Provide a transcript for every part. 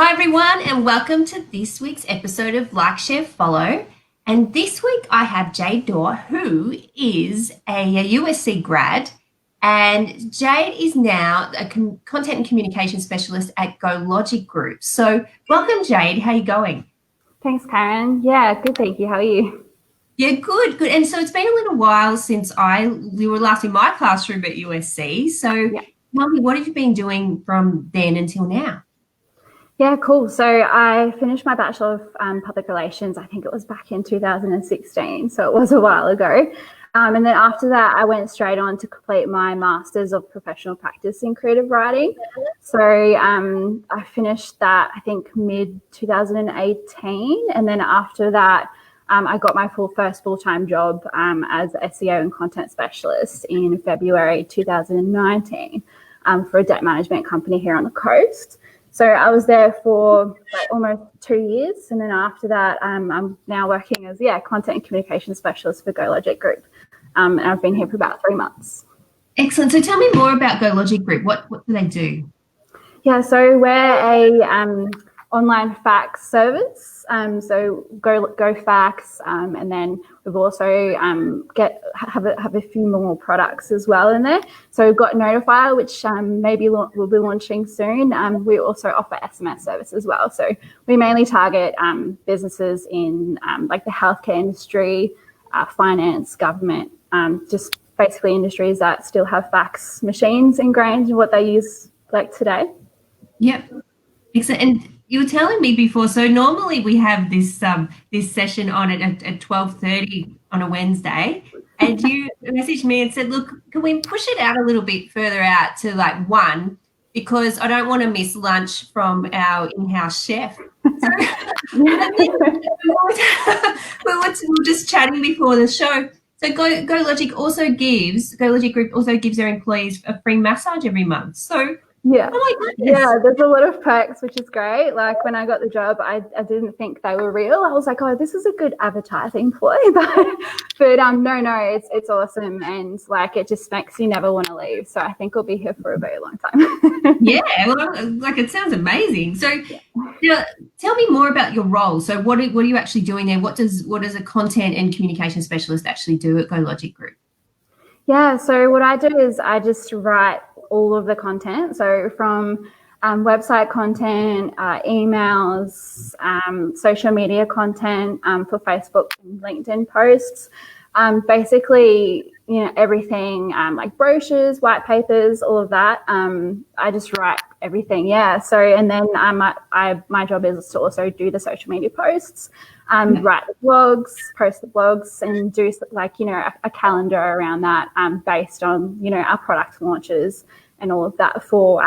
Hi everyone, and welcome to this week's episode of Like, Share, Follow. And this week I have Jade Dor, who is a USC grad, and Jade is now a content and communication specialist at GoLogic Group. So welcome, Jade. How are you going? Thanks, Karen. Yeah, good, thank you. How are you? Yeah, good. And so it's been a little while since you were last in my classroom at USC. So Yeah. tell me, what have you been doing from then until now? Yeah, cool. So I finished my Bachelor of Public Relations, I think it was back in 2016, so it was a while ago. And then after that, I went straight on to complete my Masters of Professional Practice in Creative Writing. So I finished that, I think, mid-2018. And then after that, I got my first full-time job as SEO and content specialist in February 2019 for a debt management company here on the coast. So I was there for almost 2 years. And then after that, I'm now working as, content and communication specialist for GoLogic Group. And I've been here for about 3 months. Excellent. So tell me more about GoLogic Group. What do they do? Yeah, so we're a online fax service. So go fax, and then we've also have a few more products as well in there. So we've got Notifier, which maybe we'll be launching soon. We also offer SMS service as well. So we mainly target businesses in like the healthcare industry, finance, government, just basically industries that still have fax machines ingrained in what they use like today. Yep. Excellent. And you were telling me before, so normally we have this session on at 12:30 on a Wednesday, and you messaged me and said, look, can we push it out a little bit further out to like 1, because I don't want to miss lunch from our in-house chef. So, and then we were just chatting before the show. So GoLogic Group also gives their employees a free massage every month. So yeah. Oh my goodness. Yeah, there's a lot of perks, which is great. Like when I got the job, I didn't think they were real. I was like, oh, this is a good advertising ploy. but no, it's awesome. And like it just makes you never want to leave. So I think we'll be here for a very long time. Yeah, well, like it sounds amazing. So tell me more about your role. So what are you actually doing there? What does a content and communication specialist actually do at GoLogic Group? Yeah, so what I do is I just write all of the content. So from website content, emails, social media content for Facebook and LinkedIn posts, basically, everything like brochures, white papers, all of that. I just write everything. Yeah. So, and then my job is to also do the social media posts, write the blogs, post the blogs, and do like, a calendar around that based on, our product launches and all of that for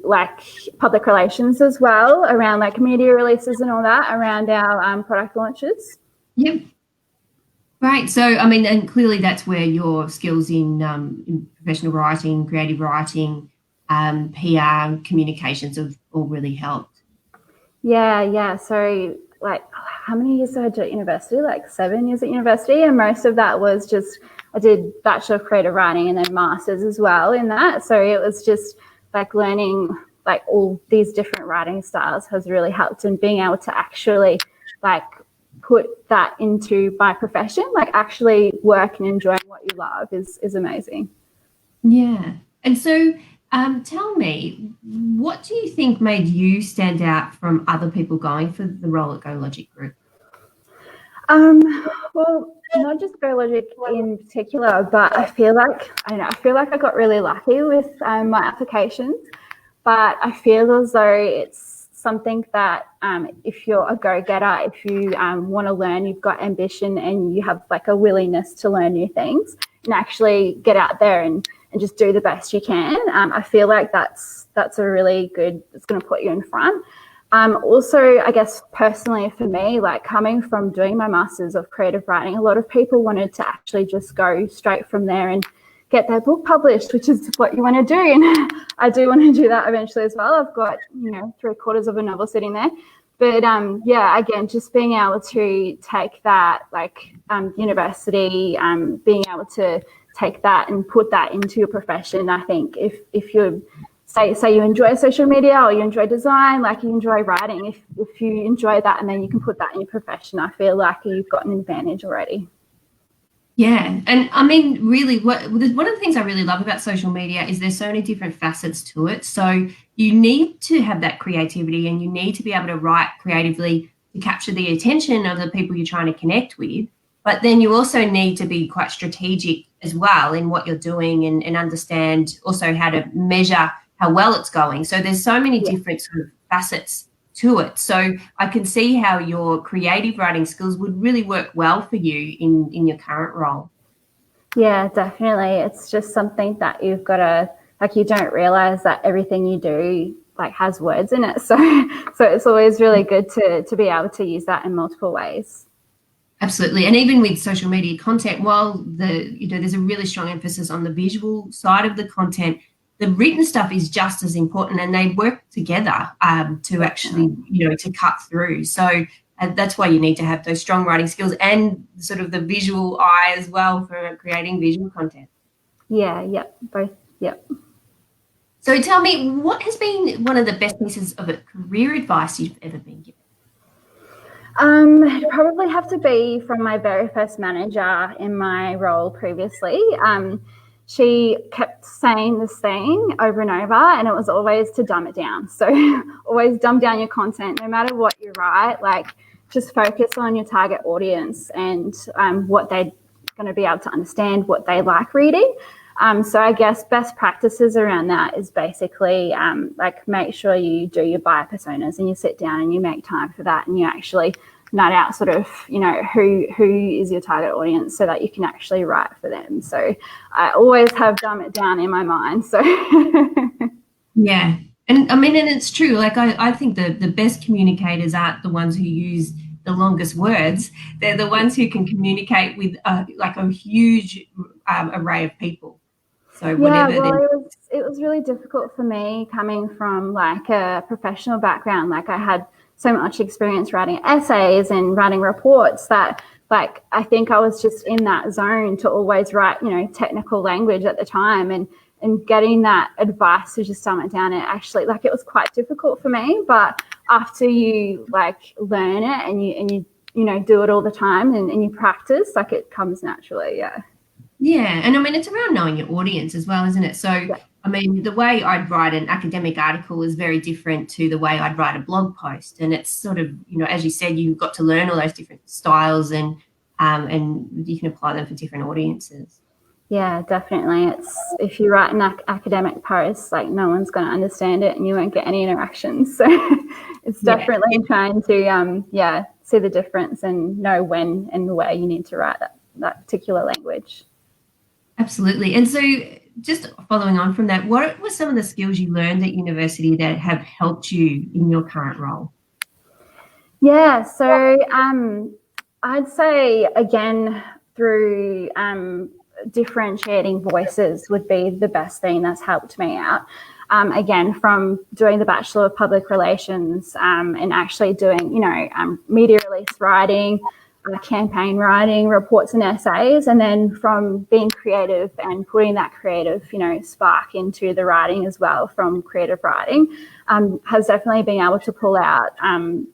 like public relations as well, around like media releases and all that around our product launches. Yep. Right. So, I mean, and clearly that's where your skills in professional writing, creative writing, PR, communications have all really helped. Yeah. So, like, how many years did I do at university? Like 7 years at university, and most of that was just I did Bachelor of Creative Writing and then Masters as well in that. So it was just like learning like all these different writing styles has really helped, and being able to actually like put that into my profession, like actually work and enjoying what you love is amazing. Yeah. And so tell me, what do you think made you stand out from other people going for the role at GoLogic Group? Well, not just GoLogic in particular, but I feel like I got really lucky with my applications, but I feel as though it's something that if you're a go-getter, if you want to learn, you've got ambition and you have like a willingness to learn new things and actually get out there and just do the best you can. I feel like that's a really good, it's going to put you in front. Also, I guess personally for me, like coming from doing my Masters of Creative Writing, a lot of people wanted to actually just go straight from there and get their book published, which is what you want to do. And I do want to do that eventually as well. I've got, 3/4 of a novel sitting there. But again, just being able to take that like university, being able to take that and put that into your profession. I think if you're say you enjoy social media or you enjoy design, like you enjoy writing, if you enjoy that and then you can put that in your profession, I feel like you've got an advantage already. Yeah, and I mean, really, one of the things I really love about social media is there's so many different facets to it. So you need to have that creativity, and you need to be able to write creatively to capture the attention of the people you're trying to connect with. But then you also need to be quite strategic as well in what you're doing, and understand also how to measure how well it's going. So there's so many different sort of facets to it. So I can see how your creative writing skills would really work well for you in your current role. Yeah, definitely. It's just something that you've got to, like, you don't realize that everything you do like has words in it. So it's always really good to be able to use that in multiple ways. Absolutely. And even with social media content, while there's a really strong emphasis on the visual side of the content, the written stuff is just as important, and they work together to actually, to cut through. So that's why you need to have those strong writing skills and sort of the visual eye as well for creating visual content. Yeah, yep, both, yep. So tell me, what has been one of the best pieces of career advice you've ever been given? It'd probably have to be from my very first manager in my role previously. She kept saying this thing over and over, and it was always to dumb it down. So always dumb down your content, no matter what you write. Like, just focus on your target audience and what they're going to be able to understand, what they like reading. So I guess best practices around that is basically like, make sure you do your buyer personas and you sit down and you make time for that, and you actually nut out sort of, who is your target audience so that you can actually write for them. So I always have dumb it down in my mind. So yeah. And I mean, and it's true. Like, I think the best communicators aren't the ones who use the longest words. They're the ones who can communicate with like a huge array of people. So whatever. Yeah, well, it was really difficult for me coming from like a professional background. Like, I had so much experience writing essays and writing reports that, like, I think I was just in that zone to always write, technical language at the time, and getting that advice to just dumb it down. It actually, like, it was quite difficult for me. But after you like learn it and you do it all the time and you practice, like, it comes naturally. Yeah. Yeah, and I mean, it's around knowing your audience as well, isn't it? So, yeah. I mean, the way I'd write an academic article is very different to the way I'd write a blog post. And it's sort of, as you said, you've got to learn all those different styles, and you can apply them for different audiences. Yeah, definitely. It's, if you write an academic post, like, no one's going to understand it and you won't get any interactions. So it's definitely trying to, see the difference and know when and where you need to write that particular language. Absolutely. And so, just following on from that, what were some of the skills you learned at university that have helped you in your current role? Yeah, so I'd say, again, through differentiating voices would be the best thing that's helped me out. Again, from doing the Bachelor of Public Relations and actually doing, media release writing, campaign writing, reports and essays, and then from being creative and putting that creative, spark into the writing as well from creative writing, has definitely been able to pull out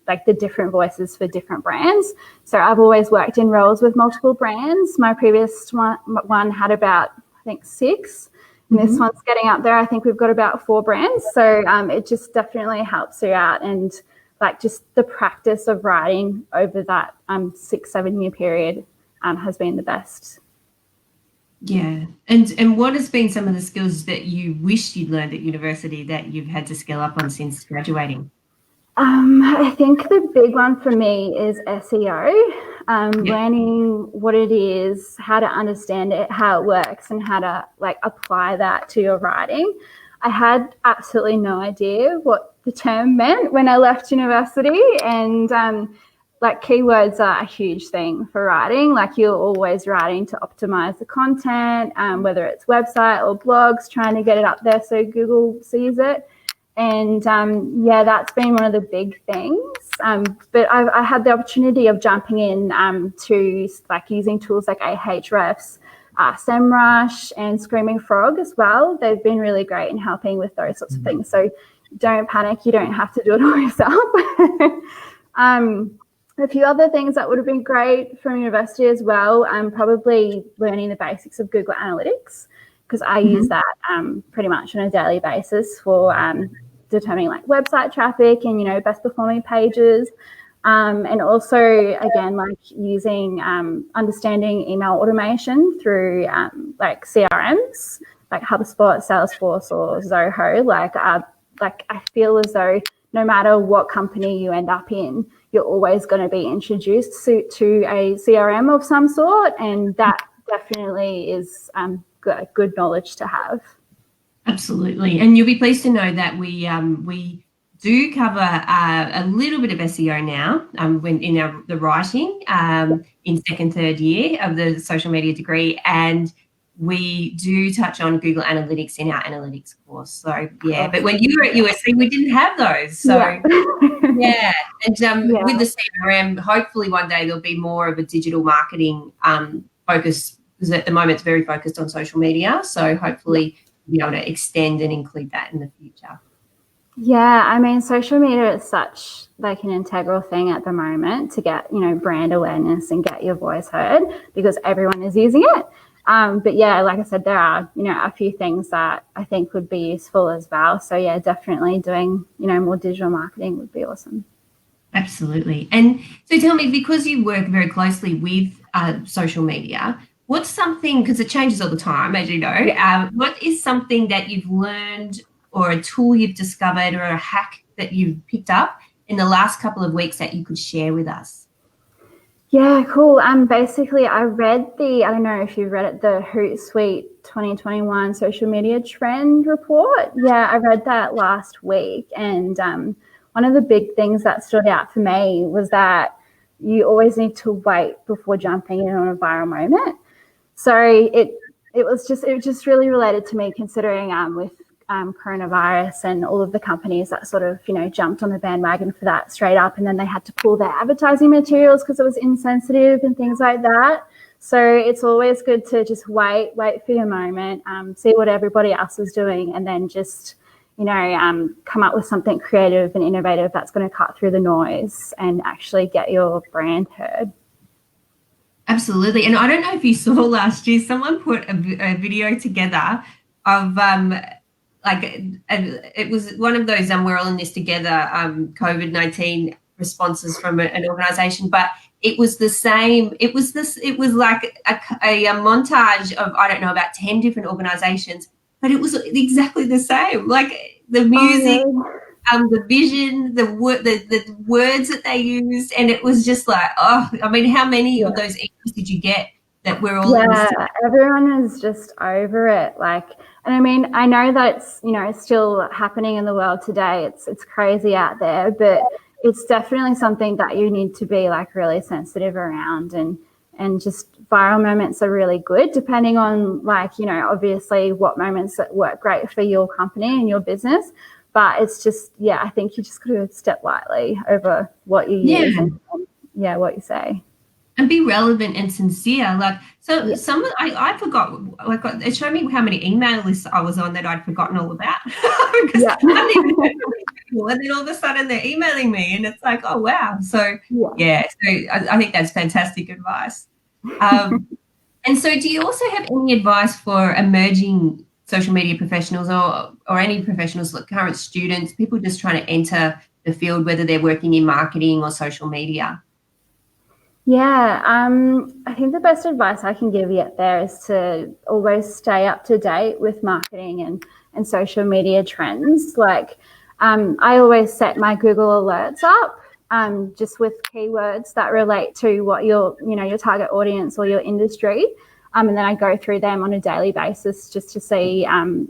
like the different voices for different brands. So I've always worked in roles with multiple brands. My previous one had about, I think, 6. And this one's getting up there. I think we've got about 4 brands. So it just definitely helps you out, and like, just the practice of writing over that 6-7 year period has been the best. Yeah. And what has been some of the skills that you wish you'd learned at university that you've had to scale up on since graduating? I think the big one for me is SEO, learning what it is, how to understand it, how it works, and how to like apply that to your writing. I had absolutely no idea what the term meant when I left university, and like, keywords are a huge thing for writing. Like, you're always writing to optimize the content, whether it's website or blogs, trying to get it up there so Google sees it. And that's been one of the big things. But I had the opportunity of jumping in to like using tools like Ahrefs SEMrush and Screaming Frog as well. They've been really great in helping with those sorts of things. So don't panic. You don't have to do it all yourself. A few other things that would have been great from university as well, probably learning the basics of Google Analytics, because I use that pretty much on a daily basis for determining like website traffic and, best performing pages. And also, again, like using understanding email automation through like CRMs, like HubSpot, Salesforce, or Zoho. Like I feel as though no matter what company you end up in, you're always going to be introduced to a CRM of some sort, and that definitely is good knowledge to have. Absolutely, and you'll be pleased to know that we do cover a little bit of SEO now when in the writing in second, third year of the social media degree, and we do touch on Google Analytics in our analytics course. So yeah, but when you were at USC, we didn't have those. So yeah, and with the CRM, hopefully one day there'll be more of a digital marketing focus, because at the moment it's very focused on social media. So hopefully we'll be able to extend and include that in the future. Yeah, I mean, social media is such like an integral thing at the moment to get, brand awareness and get your voice heard, because everyone is using it. But yeah, like I said, there are, a few things that I think would be useful as well. So yeah, definitely doing, more digital marketing would be awesome. Absolutely. And so tell me, because you work very closely with social media, what's something, because it changes all the time, as you know, what is something that you've learned, or a tool you've discovered, or a hack that you've picked up in the last couple of weeks that you could share with us? Yeah, cool. Basically, I read I don't know if you've read it, the Hootsuite 2021 social media trend report. Yeah, I read that last week. And one of the big things that stood out for me was that you always need to wait before jumping in on a viral moment. So it just really related to me, considering with coronavirus and all of the companies that sort of, jumped on the bandwagon for that straight up, and then they had to pull their advertising materials because it was insensitive and things like that. So it's always good to just wait for your moment, see what everybody else is doing, and then just, come up with something creative and innovative that's going to cut through the noise and actually get your brand heard. Absolutely. And I don't know if you saw last year, someone put a video together of it was one of those we're all in this together COVID-19 responses from an organization, but it was the same. It was like a montage of, I don't know, about 10 different organizations, but it was exactly the same. Like the music, the vision, the words that they used, and it was just like, how many of those emails did you get that we're all in this together? Everyone is just over it. And I mean, I know that's, still happening in the world today. It's crazy out there, but it's definitely something that you need to be really sensitive around, and just viral moments are really good, depending on obviously what moments that work great for your company and your business. But it's just, I think you just got to step lightly over what you use and what you say. And be relevant and sincere. I forgot, it showed me how many email lists I was on that I'd forgotten all about. Because I didn't even know people, and then all of a sudden they're emailing me, and it's like, oh wow. So so I think that's fantastic advice. And so do you also have any advice for emerging social media professionals, or any professionals, like current students, people just trying to enter the field, whether they're working in marketing or social media? Yeah, I think the best advice I can give you there is to always stay up to date with marketing and social media trends. I always set my Google alerts up just with keywords that relate to what your target audience or your industry. And then I go through them on a daily basis just to see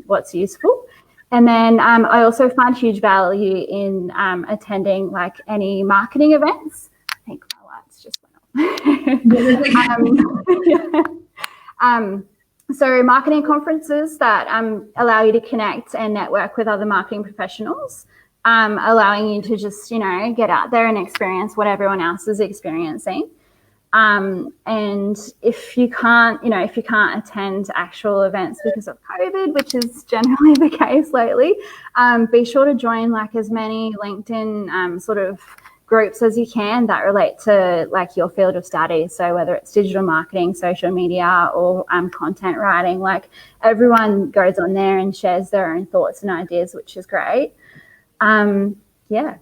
what's useful. And then I also find huge value in attending any marketing events. I think my lights just went off. So marketing conferences that allow you to connect and network with other marketing professionals, allowing you to just, get out there and experience what everyone else is experiencing. And if you can't attend actual events because of COVID, which is generally the case lately, be sure to join like as many LinkedIn sort of groups as you can that relate to like your field of study. So whether it's digital marketing, social media, or content writing, like everyone goes on there and shares their own thoughts and ideas, which is great. Yeah.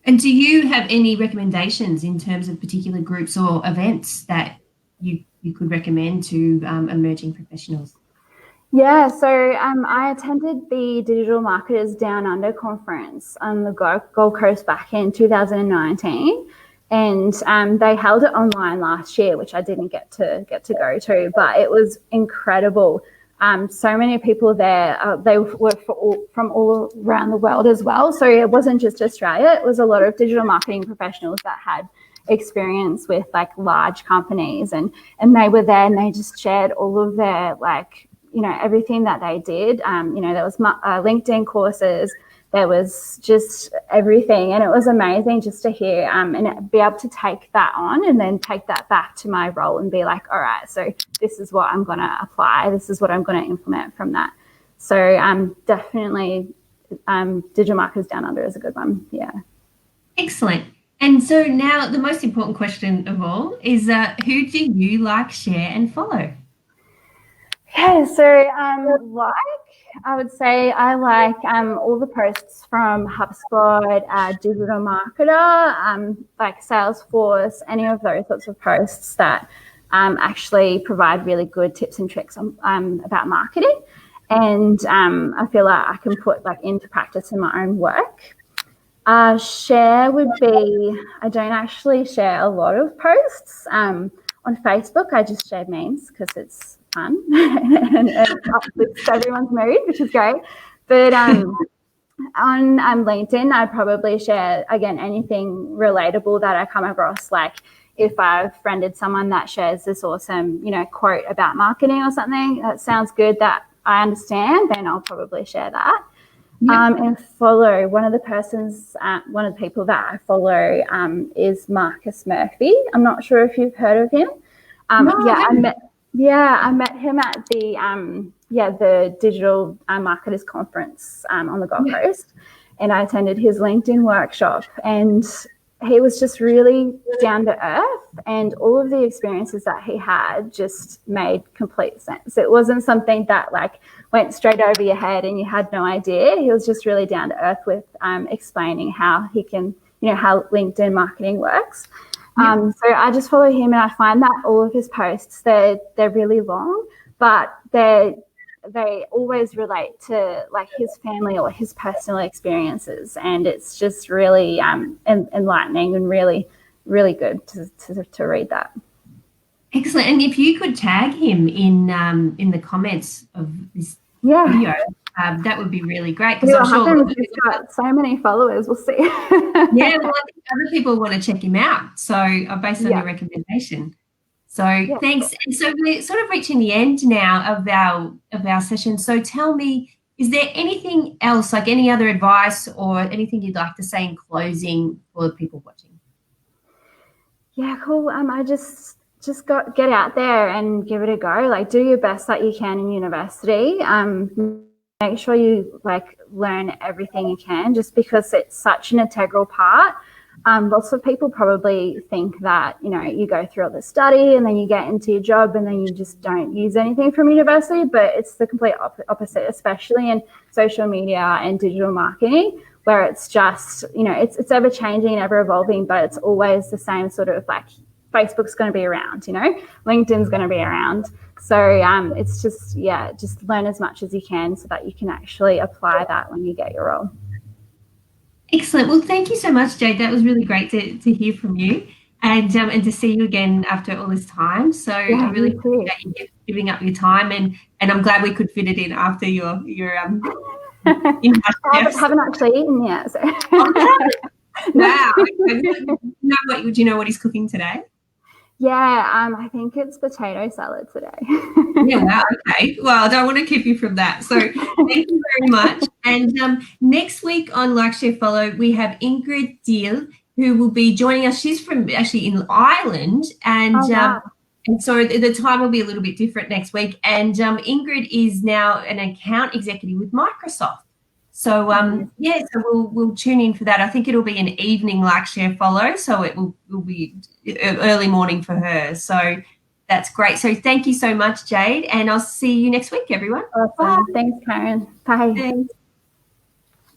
And do you have any recommendations in terms of particular groups or events that you could recommend to emerging professionals? Yeah, so I attended the Digital Marketers Down Under conference on the Gold Coast back in 2019, and they held it online last year, which I didn't get to go to, but it was incredible. So many people there, they were from all around the world as well. So it wasn't just Australia, it was a lot of digital marketing professionals that had experience with like large companies, and they were there and they just shared all of their like, you know, everything that they did. You know, there was LinkedIn courses, there was just everything, and it was amazing just to hear and be able to take that on and then take that back to my role and be like, all right, so this is what I'm going to apply, this is what I'm going to implement from that. So definitely Digital Marketers Down Under is a good one. Yeah. Like. And so now the most important question of all is who do you like, share and follow? Yeah, so I would say I like all the posts from HubSpot, Digital Marketer, like Salesforce, any of those sorts of posts that actually provide really good tips and tricks on, about marketing. And I feel like I can put like into practice in my own work. Share would be, I don't actually share a lot of posts. On Facebook, I just share memes because it's fun and uplifts everyone's mood, which is great. But on LinkedIn, I probably share, again, anything relatable that I come across. Like if I've friended someone that shares this awesome, you know, quote about marketing or something that sounds good that I understand, then I'll probably share that. Yep. And follow one of the people that I follow is Marcus Murphy. I'm not sure if you've heard of him. I met him at the Digital Marketers Conference on the Gold Coast, and I attended his LinkedIn workshop, and he was just really down to earth, and all of the experiences that he had just made complete sense. It wasn't something that like went straight over your head and you had no idea. He was just really down to earth with explaining how he can, you know, how LinkedIn marketing works. So I just follow him, and I find that all of his posts, they're really long, but they always relate to like his family or his personal experiences, and it's just really enlightening and really, really good to read that. Excellent. And if you could tag him in the comments of this video, that would be really great, because I'm sure he's got so many followers. We'll see. Yeah, well, I think other people want to check him out. So based on your recommendation. So thanks. And so we're sort of reaching the end now of our session. So tell me, is there anything else, like any other advice or anything you'd like to say in closing for the people watching? Yeah, cool. I just get out there and give it a go. Like, do your best that you can in university. Make sure you like learn everything you can, just because it's such an integral part. Lots of people probably think that, you know, you go through all the study and then you get into your job and then you just don't use anything from university, but it's the complete opposite, especially in social media and digital marketing, where it's just, you know, it's ever changing and ever evolving, but it's always the same sort of like Facebook's going to be around, you know, LinkedIn's going to be around. So it's just, just learn as much as you can so that you can actually apply that when you get your role. Excellent. Well, thank you so much, Jade. That was really great to hear from you and to see you again after all this time. So I really appreciate you giving up your time, and I'm glad we could fit it in after your I haven't actually eaten yet. So. Wow. Do you know what he's cooking today? Yeah, I think it's potato salad today. Yeah, wow, okay. Well, I don't want to keep you from that. So thank you very much. And next week on Like, Share, Follow, we have Ingrid Deal, who will be joining us. She's from actually in Ireland, and wow. and so the time will be a little bit different next week. And Ingrid is now an account executive with Microsoft. So yeah, so we'll tune in for that. I think it'll be an evening like share follow, so it will be early morning for her. So that's great. So thank you so much, Jade, and I'll see you next week, everyone. Awesome. Thanks, Karen. Bye. Thanks.